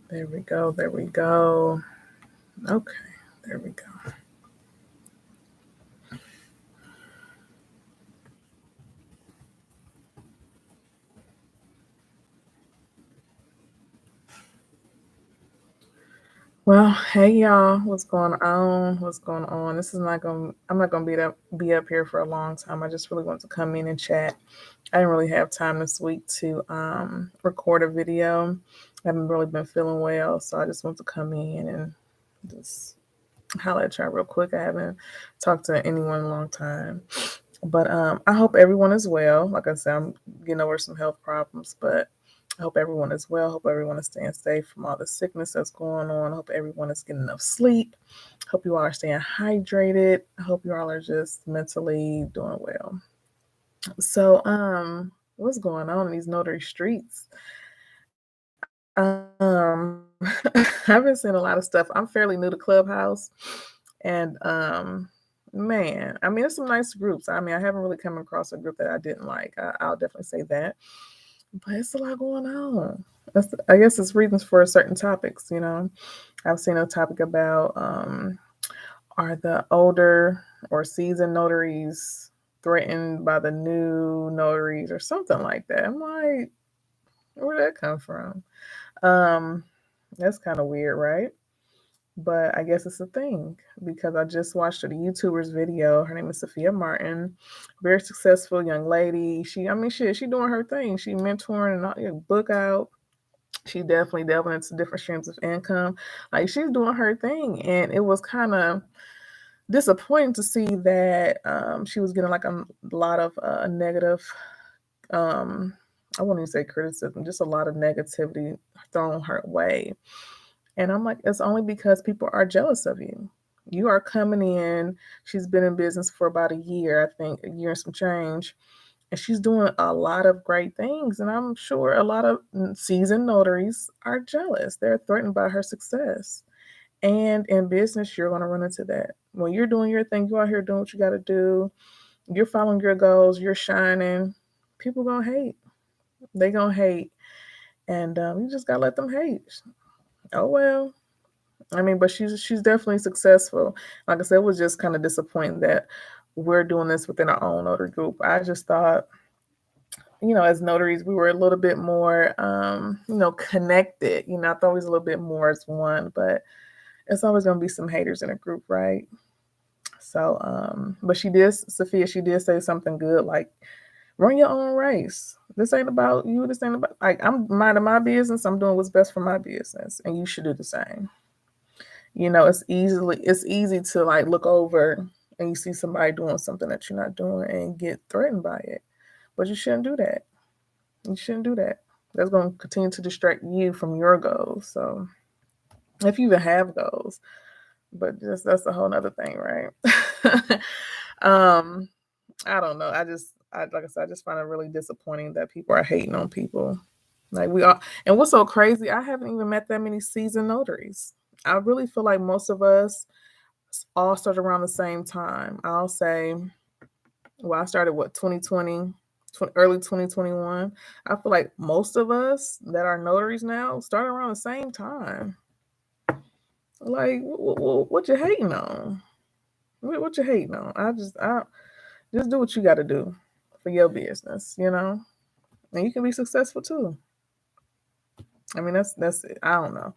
There we go. There we go. Okay. There we go. Well, hey y'all, what's going on? What's going on? This is not going I'm not gonna be up here for a long time. I just really want to come in and chat. I didn't really have time this week to record a video. I haven't really been feeling well, so I just want to come in and just holler at y'all real quick. I haven't talked to anyone in a long time. But I hope everyone is well. Like I said, I'm getting over some health problems, but I hope everyone is well. Hope everyone is staying safe from all the sickness that's going on. I hope everyone is getting enough sleep. Hope you all are staying hydrated. I hope you all are just mentally doing well. So, what's going on in these notary streets? Um, I've been seeing a lot of stuff. I'm fairly new to Clubhouse, and man, I mean, there's some nice groups. I mean, I haven't really come across a group that I didn't like. I'll definitely say that, but it's a lot going on. I guess it's reasons for certain topics. I've seen a topic about are the older or seasoned notaries threatened by the new notaries or something like that. I'm like, where'd that come from? Um, that's kind of weird, right? But I guess it's a thing because I just watched a YouTuber's video. Her name is Sophia Martin, very successful young lady. She doing her thing. She mentoring and all, book out. She definitely delving into different streams of income. Like she's doing her thing, and it was kind of disappointing to see that she was getting like a lot of negative. Um, I wouldn't even say criticism, just a lot of negativity thrown her way. And I'm like, it's only because people are jealous of you. You are coming in. She's been in business for about a year, I think, a year and some change. And she's doing a lot of great things. And I'm sure a lot of seasoned notaries are jealous. They're threatened by her success. And in business, you're going to run into that. When you're doing your thing, you're out here doing what you got to do, you're following your goals, you're shining, people going to hate. They going to hate. And you just got to let them hate. Oh, well. I mean, but she's definitely successful. Like I said, it was just kind of disappointing that we're doing this within our own notary group. I just thought, as notaries, we were a little bit more, connected. I thought we was a little bit more as one, but it's always going to be some haters in a group, right? So, but Sophia, she did say something good, like run your own race. This ain't about you. This ain't about, like, I'm minding my business. I'm doing what's best for my business, and you should do the same. It's easy to like look over and you see somebody doing something that you're not doing and get threatened by it. But you shouldn't do that. You shouldn't do that. That's going to continue to distract you from your goals. So if you even have goals, but just that's a whole nother thing, right? um, I don't know. Like I said, I just find it really disappointing that people are hating on people. Like we are, and what's so crazy, I haven't even met that many seasoned notaries. I really feel like most of us all started around the same time. I'll say, well, I started 2020, early 2021. I feel like most of us that are notaries now started around the same time. Like, what you hating on? What you hating on? I just do what you got to do for your business, and you can be successful too. I mean, that's it. I don't know.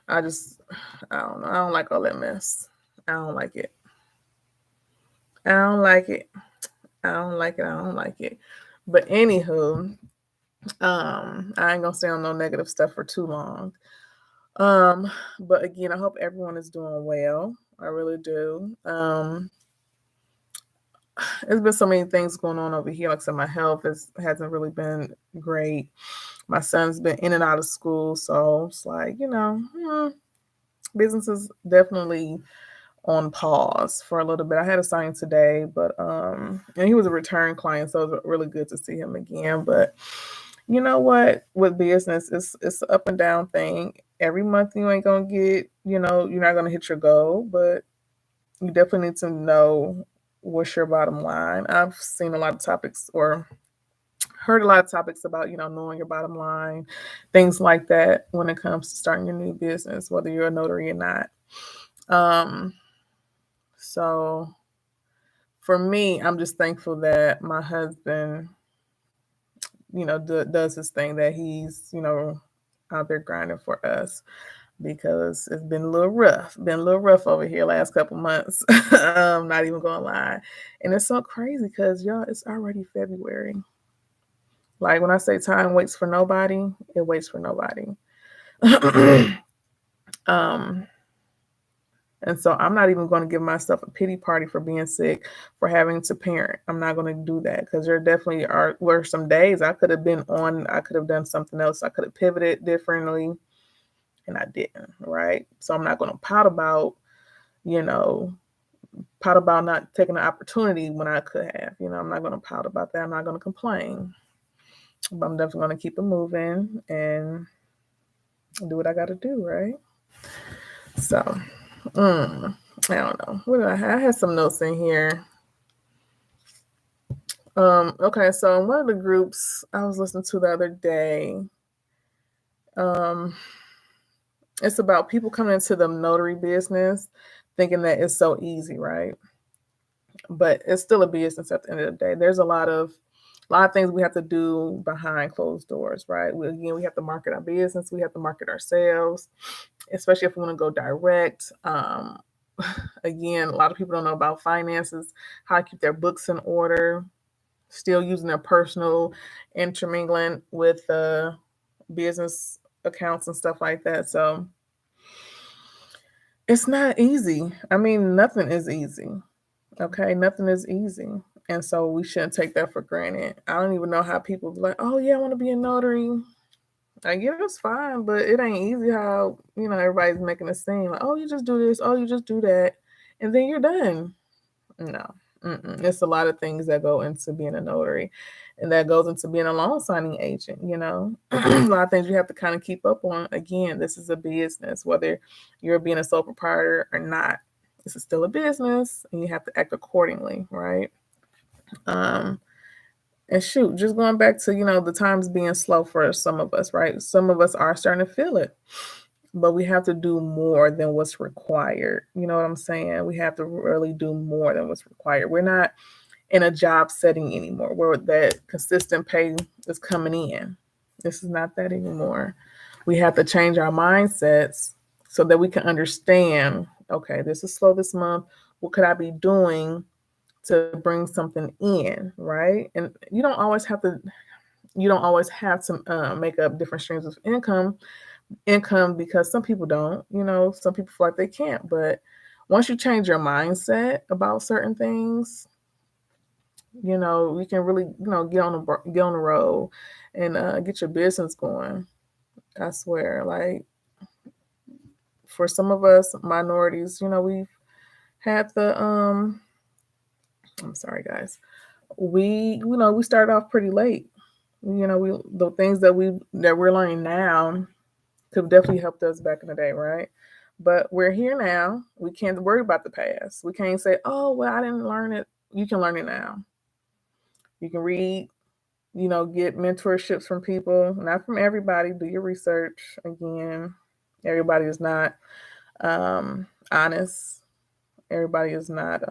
I don't know. I don't like all that mess. I don't like it. I don't like it. I don't like it. I don't like it. But anywho, I ain't gonna stay on no negative stuff for too long. But again, I hope everyone is doing well. I really do. There's been so many things going on over here. Like I said, my health hasn't really been great. My son's been in and out of school, so it's like, business is definitely on pause for a little bit. I had a signing today, but and he was a return client, so it was really good to see him again. But you know what? With business, it's an up and down thing. Every month you ain't gonna get, you're not gonna hit your goal, but you definitely need to know what's your bottom line. I've seen a lot of topics or heard a lot of topics about, knowing your bottom line, things like that when it comes to starting your new business, whether you're a notary or not. So for me, I'm just thankful that my husband, does his thing, that he's, out there grinding for us, because it's been a little rough over here last couple months. Not even gonna lie. And it's so crazy because y'all, it's already February. Like when I say time waits for nobody, it waits for nobody. um, and so I'm not even going to give myself a pity party for being sick, for having to parent. I'm not going to do that, because there definitely were some days I could have done something else. I could have pivoted differently, and I didn't, right? So I'm not going to pout about not taking the opportunity when I could have. I'm not going to pout about that. I'm not going to complain. But I'm definitely going to keep it moving and do what I got to do, right? So, I don't know. What did I have? I had some notes in here. Okay, so in one of the groups I was listening to the other day, it's about people coming into the notary business thinking that it's so easy, right? But it's still a business at the end of the day. There's a lot of things we have to do behind closed doors, right? We have to market our business. We have to market ourselves, especially if we want to go direct. Again, a lot of people don't know about finances, how to keep their books in order, still using their personal intermingling with business accounts and stuff like that. So it's not easy. I mean, nothing is easy. Okay, nothing is easy. And so we shouldn't take that for granted. I don't even know how people be like, oh yeah, I want to be a notary. I guess it's fine, but it ain't easy how, everybody's making it seem like, oh, you just do this, oh, you just do that, and then you're done. No, it's a lot of things that go into being a notary, and that goes into being a loan signing agent. A lot of things you have to kind of keep up on. Again, this is a business, whether you're being a sole proprietor or not. This is still a business, and you have to act accordingly, right? And shoot, just going back to, the times being slow for some of us, right? Some of us are starting to feel it, but we have to do more than what's required. You know what I'm saying? We have to really do more than what's required. We're not in a job setting anymore where that consistent pay is coming in. This is not that anymore. We have to change our mindsets so that we can understand, okay, this is slow this month. What could I be doing to bring something in, right? And you don't always have to make up different streams of income, because some people don't. Some people feel like they can't. But once you change your mindset about certain things, you can really get on the road and get your business going. I swear, like, for some of us minorities, we've had I'm sorry guys, we started off pretty late. The things that we're learning now could definitely helped us back in the day, right? But we're here now. We can't worry about the past. We can't say, oh, well, I didn't learn it. You can learn it now. You can read, get mentorships from people, not from everybody. Do your research. Again, everybody is not honest. Everybody is not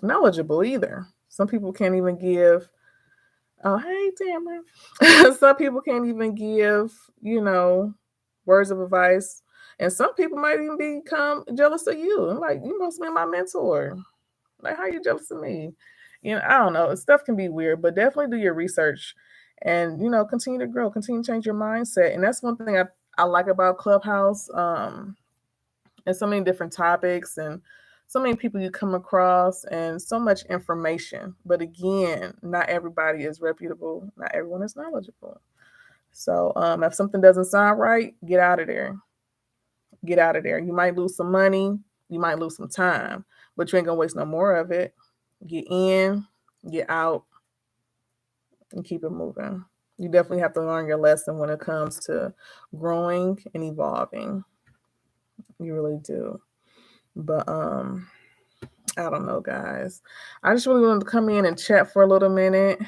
knowledgeable either. Some people can't even give, oh, hey, Tamara. Some people can't even give, words of advice. And some people might even become jealous of you. I'm like, you must be my mentor. Like, how are you jealous of me? I don't know. Stuff can be weird, but definitely do your research and, continue to grow, continue to change your mindset. And that's one thing I like about Clubhouse. And so many different topics and so many people you come across and so much information. But again, not everybody is reputable. Not everyone is knowledgeable. So if something doesn't sound right, get out of there. Get out of there. You might lose some money. You might lose some time, but you ain't gonna waste no more of it. Get in, get out, and keep it moving. You definitely have to learn your lesson when it comes to growing and evolving. You really do. But I don't know, guys. I just really wanted to come in and chat for a little minute.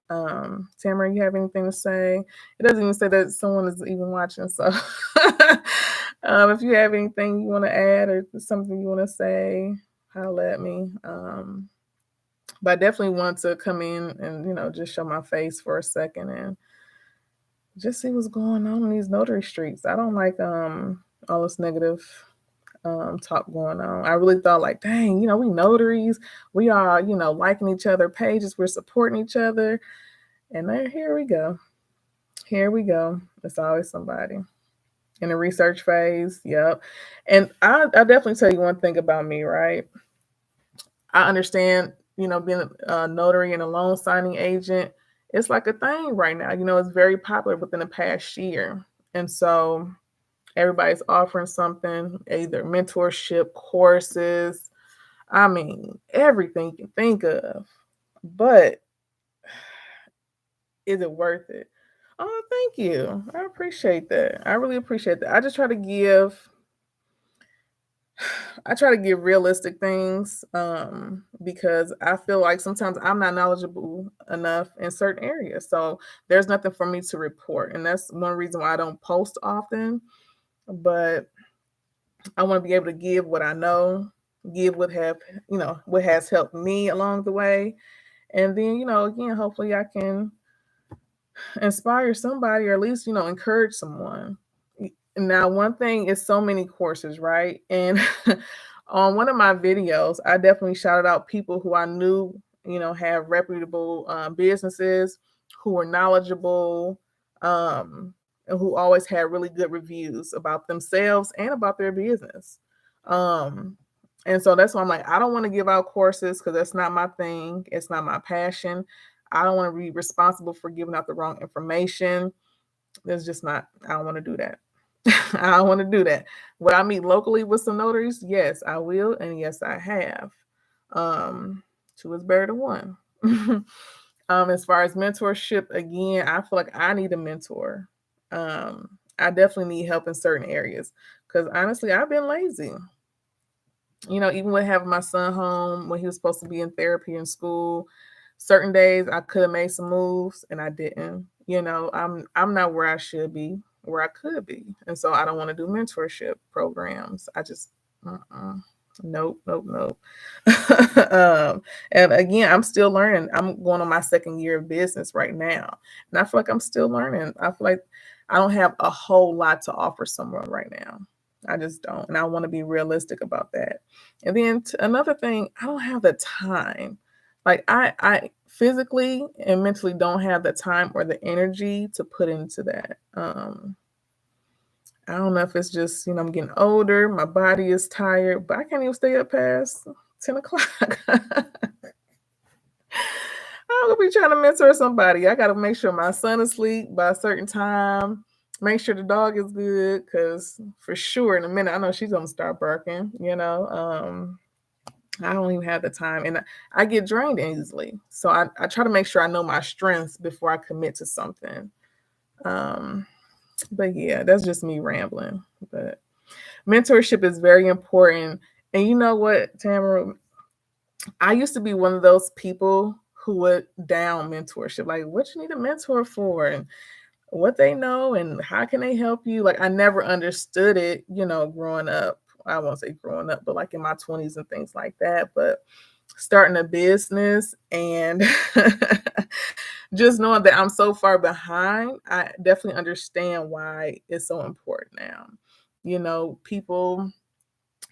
Tamara, you have anything to say? It doesn't even say that someone is even watching. So if you have anything you want to add or something you want to say, holla at me. But I definitely want to come in and, just show my face for a second and just see what's going on in these notary streets. I don't like all this negative talk going on. I really thought like, dang, we notaries, we are, liking each other pages, we're supporting each other. And then here we go. Here we go. It's always somebody in the research phase. Yep. And I definitely tell you one thing about me, right? I understand, being a notary and a loan signing agent, it's like a thing right now. It's very popular within the past year. And so everybody's offering something, either mentorship, courses, I mean, everything you can think of. But is it worth it? Oh, thank you. I appreciate that. I really appreciate that. I try to give realistic things because I feel like sometimes I'm not knowledgeable enough in certain areas. So there's nothing for me to report. And that's one reason why I don't post often. But I want to be able to give what I know, give what has helped me along the way. And then, again, hopefully I can inspire somebody or at least, encourage someone. Now, one thing is so many courses, right? And on one of my videos, I definitely shouted out people who I knew, have reputable businesses, who were knowledgeable, and who always had really good reviews about themselves and about their business. Um, and so that's why I'm like, I don't want to give out courses because that's not my thing. It's not my passion. I don't want to be responsible for giving out the wrong information. It's just not, I don't want to do that. I don't want to do that. Would I meet locally with some notaries? Yes, I will. And yes, I have. Two is better than one. As far as mentorship, again, I feel like I need a mentor. I definitely need help in certain areas because honestly, I've been lazy. Even with having my son home when he was supposed to be in therapy in school, certain days I could have made some moves and I didn't. I'm not where I should be, where I could be. And so I don't want to do mentorship programs. I just nope, nope, nope. And again, I'm still learning. I'm going on my second year of business right now. And I feel like I'm still learning. I feel like I don't have a whole lot to offer someone right now. I just don't. And I want to be realistic about that. And then another thing, I don't have the time. Like I physically and mentally don't have the time or the energy to put into that. I don't know if it's just, I'm getting older, my body is tired, but I can't even stay up past 10 o'clock. I'm gonna be trying to mentor somebody. I gotta make sure my son is asleep by a certain time. Make sure the dog is good, because for sure in a minute I know she's gonna start barking. I don't even have the time, and I get drained easily. So I try to make sure I know my strengths before I commit to something. But yeah, that's just me rambling. But mentorship is very important. And you know what, Tamara? I used to be one of those people who would down mentorship. Like, what you need a mentor for? And what they know and how can they help you? Like, I never understood it, growing up. I won't say growing up, but like in my 20s and things like that. But starting a business and just knowing that I'm so far behind, I definitely understand why it's so important now. People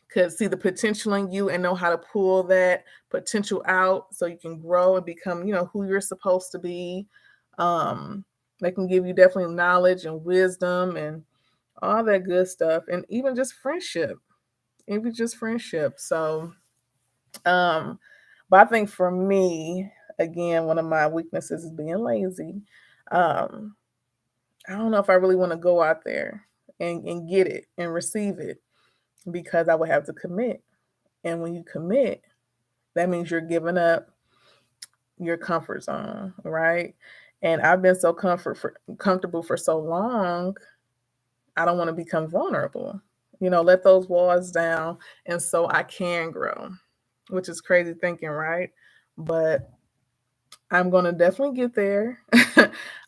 could see the potential in you and know how to pull that potential out so you can grow and become, who you're supposed to be. They can give you definitely knowledge and wisdom and all that good stuff, and even just friendship, So, but I think for me, again, one of my weaknesses is being lazy. Um, I don't know if I really want to go out there and get it and receive it because I would have to commit. And when you commit, that means you're giving up your comfort zone, right? And I've been so comfortable for so long, I don't want to become vulnerable. Let those walls down and so I can grow, which is crazy thinking, right? But I'm gonna definitely get there.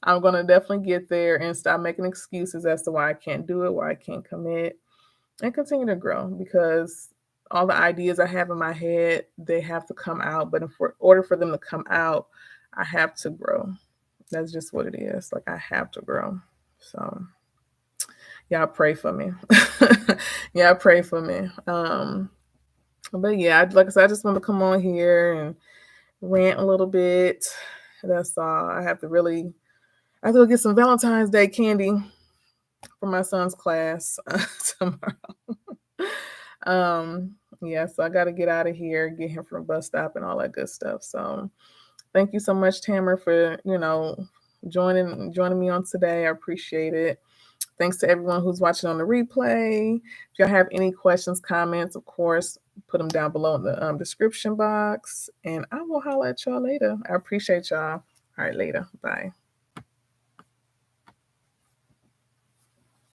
I'm gonna definitely get there and stop making excuses as to why I can't do it, why I can't commit, and continue to grow because all the ideas I have in my head, they have to come out. But for order for them to come out, I have to grow. That's just what it is. Like I have to grow. So y'all pray for me. Yeah, pray for me. But yeah, like I said, I just want to come on here and rant a little bit. That's all. I have to go get some Valentine's Day candy for my son's class tomorrow. Yeah, so I got to get out of here, get him from bus stop and all that good stuff. So thank you so much, Tamara, for joining me on today. I appreciate it. Thanks to everyone who's watching on the replay. If y'all have any questions, comments, of course, put them down below in the description box. And I will holler at y'all later. I appreciate y'all. All right, later. Bye.